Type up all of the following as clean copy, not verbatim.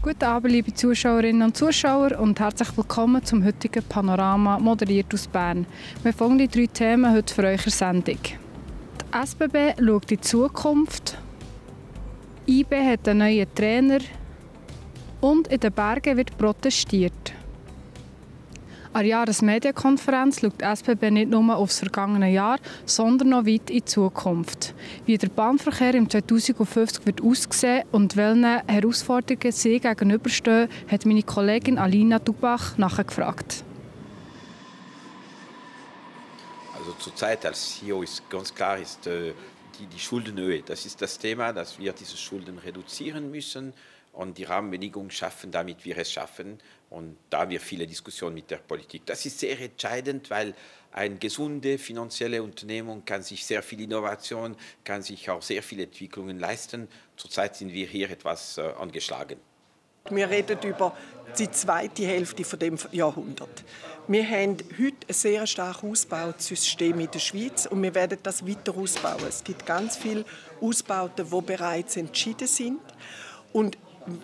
Guten Abend, liebe Zuschauerinnen und Zuschauer, und herzlich willkommen zum heutigen Panorama, moderiert aus Bern. Wir folgen 3 Themen heute für eure Sendung. Die SBB schaut in die Zukunft, IB hat einen neuen Trainer und in den Bergen wird protestiert. An der Jahresmedienkonferenz schaut die SBB nicht nur auf das vergangene Jahr, sondern noch weit in die Zukunft. Wie der Bahnverkehr im 2050 wird aussehen und welchen Herausforderungen sie gegenüberstehen, hat meine Kollegin Alina Dubach nachgefragt. Also zurzeit als CEO ist ganz klar die Schuldenhöhe. Das ist das Thema, dass wir diese Schulden reduzieren müssen und die Rahmenbedingungen schaffen, damit wir es schaffen. Und da haben wir viele Diskussionen mit der Politik. Das ist sehr entscheidend, weil eine gesunde finanzielle Unternehmung kann sich sehr viel Innovation, kann sich auch sehr viele Entwicklungen leisten. Zurzeit sind wir hier etwas angeschlagen. Wir reden über die zweite Hälfte von dem Jahrhundert. Wir haben heute ein sehr stark ausgebautes System in der Schweiz und wir werden das weiter ausbauen. Es gibt ganz viele Ausbauten, die bereits entschieden sind. Und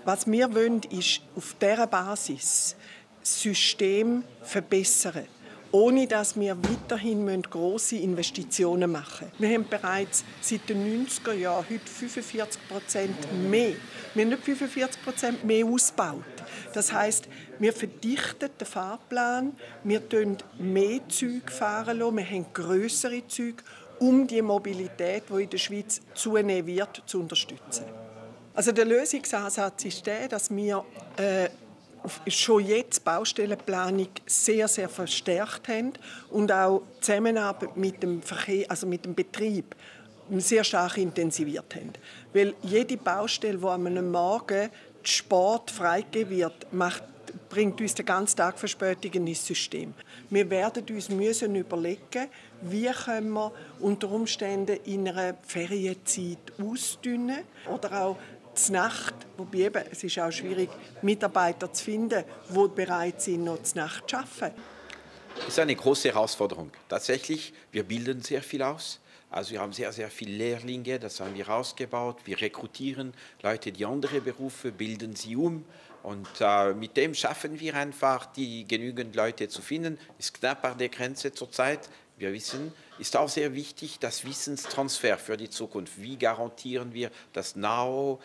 was wir wollen, ist auf dieser Basis das System verbessern, ohne dass wir weiterhin grosse Investitionen machen müssen. Wir haben bereits seit den 90er Jahren heute 45% mehr. Wir haben nicht 45% mehr ausgebaut. Das heisst, wir verdichten den Fahrplan, wir lassen mehr Züge fahren, wir haben grössere Züge, um die Mobilität, die in der Schweiz zunehmen wird, zu unterstützen. Also der Lösungsansatz ist der, dass wir schon jetzt die Baustellenplanung sehr, sehr verstärkt haben und auch die Zusammenarbeit mit dem Verkehr, also mit dem Betrieb, sehr stark intensiviert haben. Weil jede Baustelle, die an einem Morgen Sport freigegeben wird, bringt uns den ganzen Tag Verspätungen ins System. Wir werden uns überlegen, wie können wir unter Umständen in einer Ferienzeit ausdünnen oder auch zur Nacht, wobei eben, es ist auch schwierig, Mitarbeiter zu finden, die bereit sind, noch zur Nacht zu arbeiten. Das ist eine große Herausforderung. Tatsächlich, wir bilden sehr viel aus. Also wir haben sehr, sehr viele Lehrlinge, das haben wir ausgebaut. Wir rekrutieren Leute, die andere Berufe bilden sie um. Und mit dem schaffen wir einfach, genügend Leute zu finden. Ist knapp an der Grenze zurzeit. Wir wissen, ist auch sehr wichtig, das Wissenstransfer für die Zukunft. Wie garantieren wir das Know-how,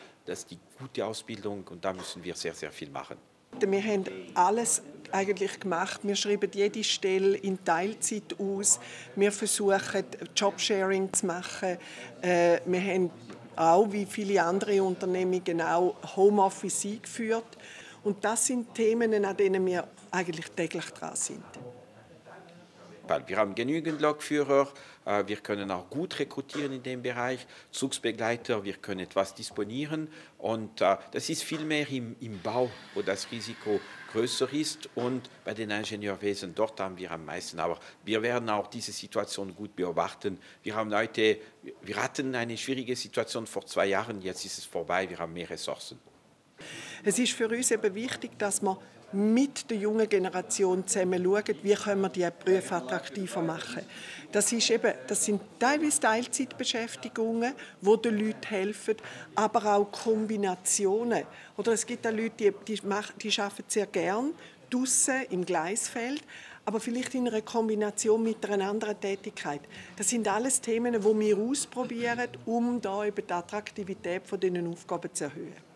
die gute Ausbildung? Und da müssen wir sehr, sehr viel machen. Wir haben alles eigentlich gemacht. Wir schreiben jede Stelle in Teilzeit aus. Wir versuchen, Jobsharing zu machen. Wir haben auch, wie viele andere Unternehmungen, auch Homeoffice eingeführt. Und das sind Themen, an denen wir eigentlich täglich dran sind. Wir haben genügend Lokführer, wir können auch gut rekrutieren in dem Bereich, Zugsbegleiter, wir können etwas disponieren. Und das ist viel mehr im Bau, wo das Risiko größer ist. Und bei den Ingenieurwesen, dort haben wir am meisten. Aber wir werden auch diese Situation gut beobachten. Wir hatten eine schwierige Situation vor 2 Jahren, jetzt ist es vorbei, wir haben mehr Ressourcen. Es ist für uns eben wichtig, dass wir mit der jungen Generation zusammen schauen, wie können wir die Berufe attraktiver machen. Das sind teilweise Teilzeitbeschäftigungen, die den Leuten helfen, aber auch Kombinationen. Oder es gibt auch Leute, die arbeiten sehr gern draussen im Gleisfeld, aber vielleicht in einer Kombination mit einer anderen Tätigkeit. Das sind alles Themen, die wir ausprobieren, um da eben die Attraktivität von diesen Aufgaben zu erhöhen.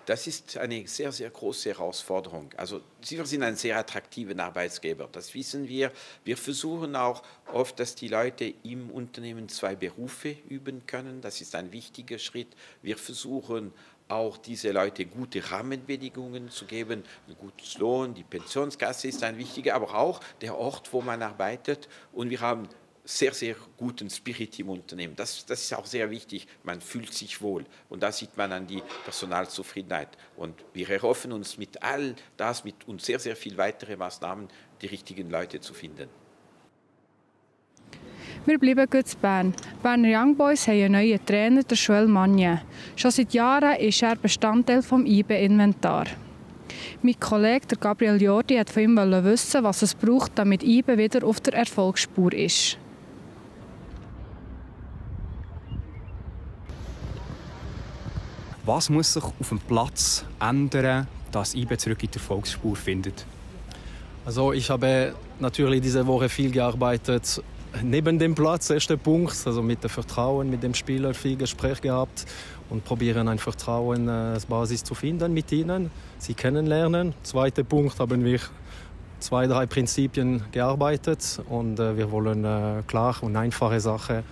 Das ist eine sehr, sehr große Herausforderung. Also wir sind ein sehr attraktiver Arbeitgeber, das wissen wir. Wir versuchen auch oft, dass die Leute im Unternehmen 2 Berufe üben können. Das ist ein wichtiger Schritt. Wir versuchen auch diese Leute gute Rahmenbedingungen zu geben, einen guten Lohn, die Pensionskasse ist ein wichtiger, aber auch der Ort, wo man arbeitet. Und wir haben sehr, sehr guten Spirit im Unternehmen. Das ist auch sehr wichtig. Man fühlt sich wohl. Und da sieht man an die Personalzufriedenheit. Und wir erhoffen uns mit all das und sehr, sehr viel weitere Maßnahmen, die richtigen Leute zu finden. Wir bleiben gut in Bern. Die Berner Young Boys haben einen neuen Trainer, der Joël Magnin. Schon seit Jahren ist er Bestandteil des IBE-Inventar. Mein Kollege der Gabriel Jordi wollte von ihm wissen, was es braucht, damit IBE wieder auf der Erfolgsspur ist. Was muss sich auf dem Platz ändern, dass IB zurück in die Erfolgsspur findet? Also ich habe natürlich diese Woche viel gearbeitet neben dem Platz, erster Punkt, also mit dem Vertrauen, mit dem Spieler viel Gespräch gehabt und probieren ein Vertrauen als Basis zu finden mit ihnen, sie kennenlernen. Zweiter Punkt haben wir 2, 3 Prinzipien gearbeitet und wir wollen klar und einfache Sachen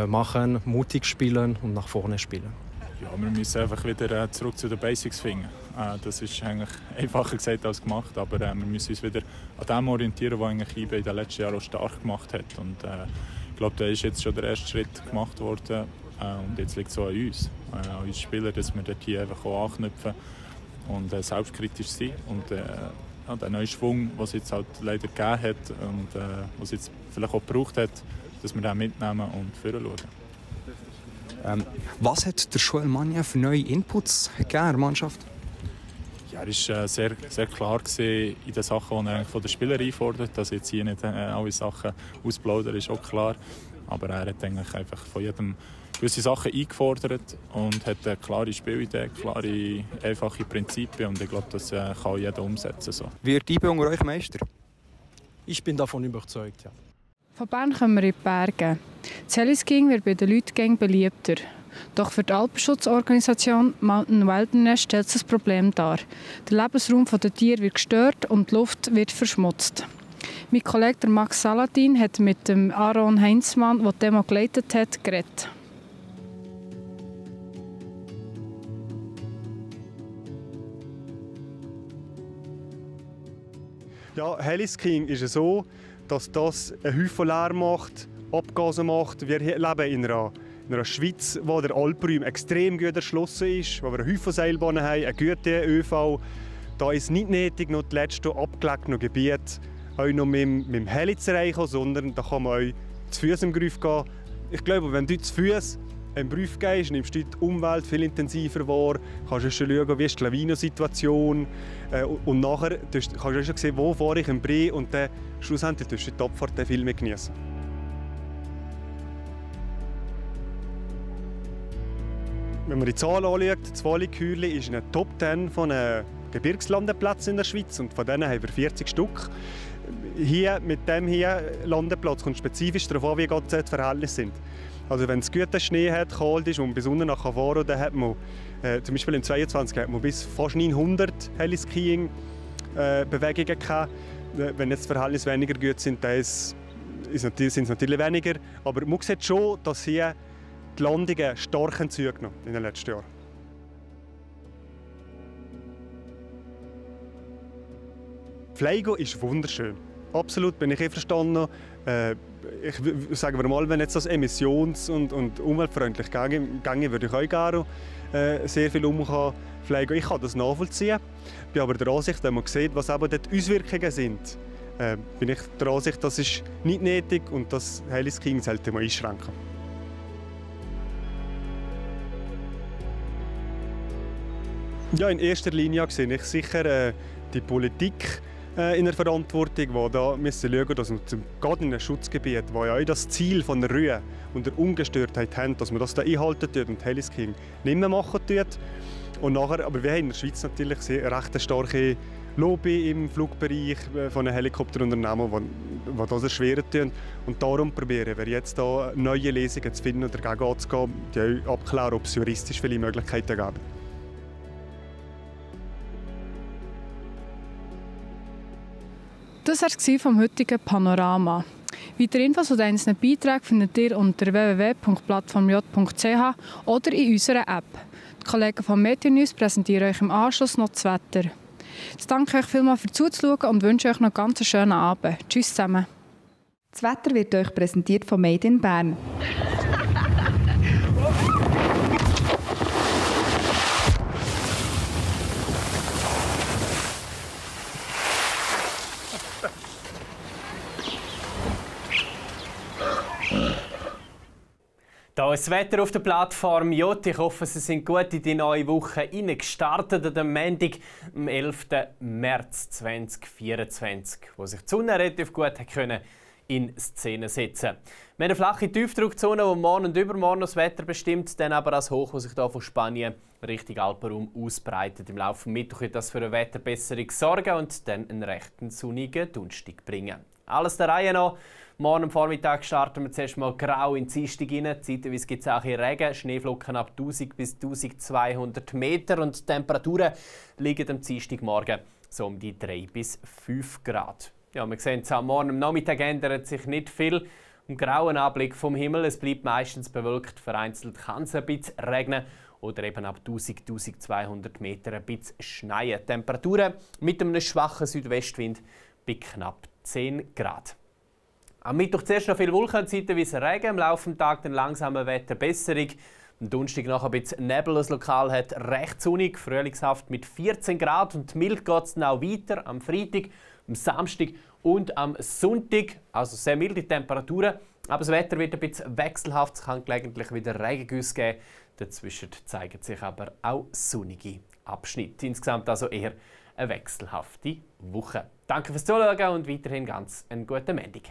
machen, mutig spielen und nach vorne spielen. Ja, wir müssen einfach wieder zurück zu den Basics finden. Das ist eigentlich einfacher gesagt als gemacht, aber wir müssen uns wieder an dem orientieren, was eigentlich IB in den letzten Jahren auch stark gemacht hat. Und ich glaube, da ist jetzt schon der erste Schritt gemacht worden und jetzt liegt es so an uns Spieler, dass wir dort hier einfach auch anknüpfen und selbstkritisch sind und den neuen Schwung, den es jetzt halt leider gegeben hat und was es jetzt vielleicht auch gebraucht hat, dass wir den mitnehmen und vorne schauen. Was hat der Joel Magna für neue Inputs gegeben in der Mannschaft? Ja, er war sehr, sehr klar in den Sachen, die er von den Spielern einfordert. Dass jetzt hier nicht alle Sachen ausplaudern, ist auch klar. Aber er hat eigentlich einfach von jedem gewisse Sachen eingefordert und hat eine klare Spielidee, klare, einfache Prinzipien. Und ich glaube, das kann jeder umsetzen. So. Wird IB unter euch Meister? Ich bin davon überzeugt, ja. Von Bern kommen wir in die Berge. Das Heliskiing wird bei den Leuten beliebter. Doch für die Alpenschutzorganisation Mountain Wilderness stellt es ein Problem dar. Der Lebensraum der Tiere wird gestört und die Luft wird verschmutzt. Mein Kollege Max Saladin hat mit dem Aaron Heinzmann, der die Demo geleitet hat, geredet. Ja, Heliskiing ist es so, dass das einen Haufen Lärm macht, Abgase macht. Wir leben in einer Schweiz, wo der Alpenraum extrem gut erschlossen ist, wo wir einen Haufen Seilbahnen haben, einen guten ÖV. Da ist nicht nötig, noch die letzten abgelegenen Gebiete noch mit dem Heli zu erreichen, sondern da kann man auch zu Fuß im Griff gehen. Ich glaube, wenn du zu Fuß im Griff gehst, nimmst du die Umwelt viel intensiver wahr, kannst du schon schauen, wie ist die Lawinensituation und nachher kannst du schon sehen, wo fahre ich im Brie und dann schlussendlich tust du die Abfahrt viel mehr genießen. Wenn man die Zahlen anschaut, das Walligkühli ist in der Top 10 von Gebirgslandeplätzen in der Schweiz und von denen haben wir 40 Stück. Hier, mit dem Landeplatz kommt spezifisch darauf an, wie gut die Verhältnisse sind. Also wenn es guten Schnee hat, kalt ist und bis unten nach fahren kann, dann hat man zum Beispiel im 22 hat man bis fast 900 Heliskiing-Bewegungen gehabt. Wenn jetzt die Verhältnisse weniger gut sind, dann sind es natürlich weniger. Aber man sieht schon, dass hier die Landungen stark zugenommen in den letzten Jahren. Fliegen ist wunderschön. Absolut bin ich einverstanden. Ich sage mal, wenn jetzt das emissions- und umweltfreundlich ginge, würde ich auch gerne sehr viel fliegen. Ich kann das nachvollziehen. Ich bin aber der Ansicht, wenn man sieht, was eben dort die Auswirkungen sind, bin ich der Ansicht, das ist nicht nötig und das Heliskiing sollte man einschränken. Ja, in erster Linie sehe ich sicher die Politik in der Verantwortung, die da müssen schauen, dass wir gerade in einem Schutzgebiet, wo ja auch das Ziel von der Ruhe und der Ungestörtheit haben, dass man das da einhalten tut und Heliskiing nicht mehr machen tut. Und nachher, aber wir haben in der Schweiz natürlich eine recht starke Lobby im Flugbereich von den Helikopterunternehmen, die das erschweren tun. Und darum probieren wir jetzt da neue Lösungen zu finden und dagegen anzugehen, die auch abklären, ob es juristisch viele Möglichkeiten gibt. Das war es vom heutigen Panorama. Weitere Infos zu einzelnen Beiträgen findet ihr unter www.plattformj.ch oder in unserer App. Die Kollegen von Meteor-News präsentieren euch im Anschluss noch das Wetter. Ich danke euch vielmals für Zuzuschauen und wünsche euch noch einen ganz schönen Abend. Tschüss zusammen. Das Wetter wird euch präsentiert von Made in Bern. Da ist das Wetter auf der Plattform J. Ich hoffe, Sie sind gut in die neue Woche gestartet am Montag, am 11. März 2024, wo sich die Sonne relativ gut in Szene setzen. Wir haben eine flache Tiefdruckzone, die morgen und übermorgen das Wetter bestimmt, dann aber das Hoch, das sich hier von Spanien Richtung Alpenraum ausbreitet. Im Laufe des Mittwochs wird das für eine Wetterbesserung sorgen und dann einen recht sonnigen Donnerstag bringen. Alles der Reihe noch. Morgen am Vormittag starten wir zuerst mal grau in die Dienstag rein. Zeitweise gibt es auch hier Regen, Schneeflocken ab 1000 bis 1200 Meter und die Temperaturen liegen am Dienstagmorgen so um die 3 bis 5 Grad. Ja, wir sehen es am Morgen am Nachmittag ändert sich nicht viel. Im grauen Anblick vom Himmel, es bleibt meistens bewölkt, vereinzelt kann es ein bisschen regnen oder eben ab 1000-1200 Meter ein bisschen schneien. Temperaturen mit einem schwachen Südwestwind bei knapp 10 Grad. Am Mittwoch zuerst noch viel Wolken, zeitweise Regen, im Laufe des Tages dann langsam eine Wetterbesserung. Am Donnerstag noch ein bisschen Nebel, das Lokal hat recht sonnig, frühlingshaft mit 14 Grad und mild geht es dann auch weiter am Freitag, am Samstag und am Sonntag. Also sehr milde Temperaturen, aber das Wetter wird ein bisschen wechselhaft, es kann gelegentlich wieder Regengüsse geben. Dazwischen zeigen sich aber auch sonnige Abschnitte. Insgesamt also eher eine wechselhafte Woche. Danke fürs Zuschauen und weiterhin ganz einen guten Montag.